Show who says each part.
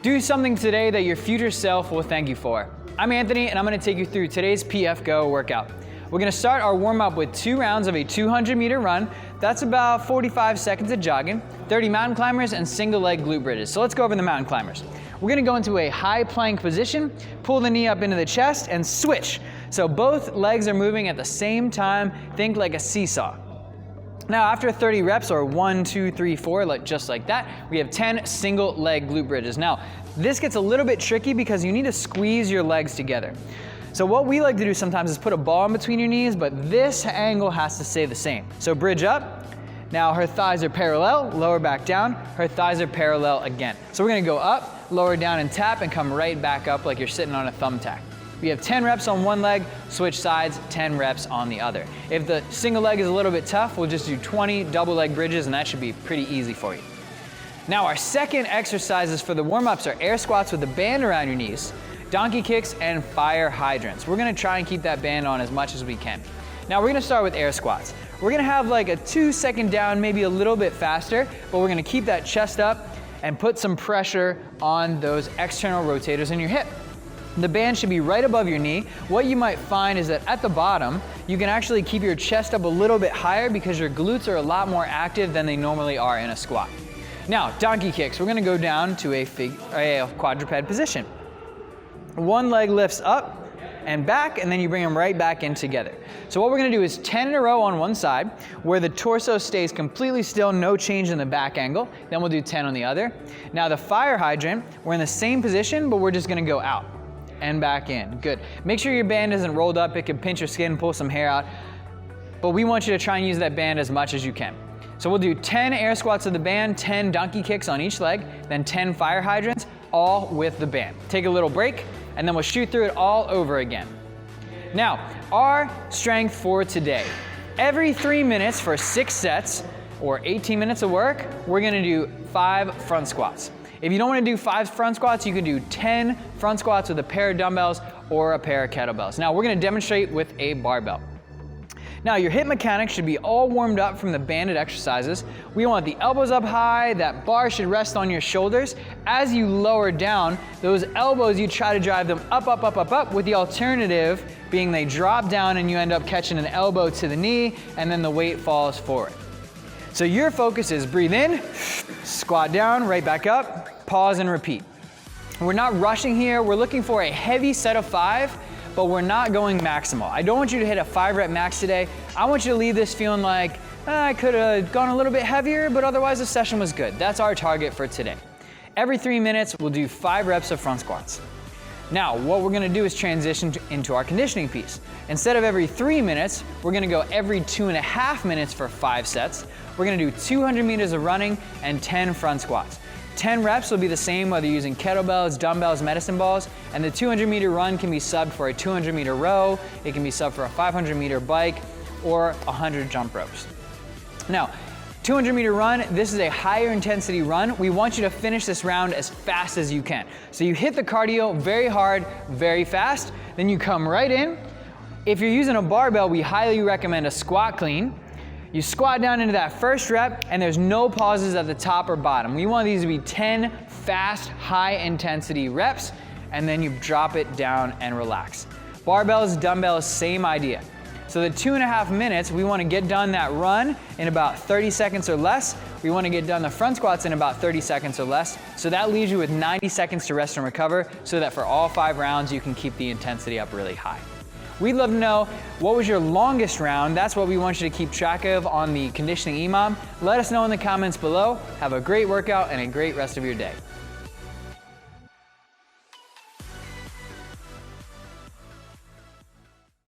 Speaker 1: Do something today that your future self will thank you for. I'm Anthony, and I'm gonna take you through today's PF Go workout. We're gonna start our warm-up with 2 rounds of a 200-meter run. That's about 45 seconds of jogging, 30 mountain climbers, and single leg glute bridges. So let's go over the mountain climbers. We're gonna go into a high plank position, pull the knee up into the chest, and switch. So both legs are moving at the same time. Think like a seesaw. Now after 30 reps, or 1, 2, 3, 4, just like that, we have 10 single leg glute bridges. Now, this gets a little bit tricky because you need to squeeze your legs together. So what we like to do sometimes is put a ball in between your knees, but this angle has to stay the same. So bridge up. Now her thighs are parallel, lower back down, her thighs are parallel again. So we're gonna go up, lower down and tap, and come right back up like you're sitting on a thumbtack. We have 10 reps on one leg, switch sides, 10 reps on the other. If the single leg is a little bit tough, we'll just do 20 double leg bridges, and that should be pretty easy for you. Now our second exercises for the warm-ups are air squats with a band around your knees, donkey kicks, and fire hydrants. We're gonna try and keep that band on as much as we can. Now we're gonna start with air squats. We're gonna have like a 2-second down, maybe a little bit faster, but we're gonna keep that chest up and put some pressure on those external rotators in your hip. The band should be right above your knee. What you might find is that at the bottom, you can actually keep your chest up a little bit higher because your glutes are a lot more active than they normally are in a squat. Now, donkey kicks. We're gonna go down to a quadruped position. One leg lifts up and back, and then you bring them right back in together. So what we're gonna do is 10 in a row on one side, where the torso stays completely still, no change in the back angle. Then we'll do 10 on the other. Now the fire hydrant, we're in the same position, but we're just gonna go out and back in. Good. Make sure your band isn't rolled up. It can pinch your skin, pull some hair out. But we want you to try and use that band as much as you can. So we'll do 10 air squats with the band, 10 donkey kicks on each leg, then 10 fire hydrants, all with the band. Take a little break, and then we'll shoot through it all over again. Now, our strength for today. Every 3 minutes for 6 sets, or 18 minutes of work, we're gonna do 5 front squats. If you don't want to do 5 front squats, you can do 10 front squats with a pair of dumbbells or a pair of kettlebells. Now we're going to demonstrate with a barbell. Now your hip mechanics should be all warmed up from the banded exercises. We want the elbows up high, that bar should rest on your shoulders. As you lower down, those elbows, you try to drive them up, up, up, up, up, with the alternative being they drop down and you end up catching an elbow to the knee, and then the weight falls forward. So your focus is breathe in, squat down, right back up, pause and repeat. We're not rushing here. We're looking for a heavy set of 5, but we're not going maximal. I don't want you to hit a 5 rep max today. I want you to leave this feeling like, I could have gone a little bit heavier, but otherwise the session was good. That's our target for today. Every 3 minutes, we'll do 5 reps of front squats. Now, what we're gonna do is transition into our conditioning piece. Instead of every 3 minutes, we're gonna go every 2.5 minutes for 5 sets. We're gonna do 200 meters of running and 10 front squats. 10 reps will be the same whether you're using kettlebells, dumbbells, medicine balls, and the 200-meter run can be subbed for a 200-meter row, it can be subbed for a 500-meter bike, or 100 jump ropes. Now, 200-meter run, this is a higher intensity run. We want you to finish this round as fast as you can. So you hit the cardio very hard, very fast, then you come right in. If you're using a barbell, we highly recommend a squat clean. You squat down into that first rep, and there's no pauses at the top or bottom. We want these to be 10 fast, high intensity reps, and then you drop it down and relax. Barbells, dumbbells, same idea. So the 2.5 minutes, we want to get done that run in about 30 seconds or less. We want to get done the front squats in about 30 seconds or less. So that leaves you with 90 seconds to rest and recover, so that for all 5 rounds, you can keep the intensity up really high. We'd love to know, what was your longest round? That's what we want you to keep track of on the Conditioning EMOM. Let us know in the comments below. Have a great workout and a great rest of your day.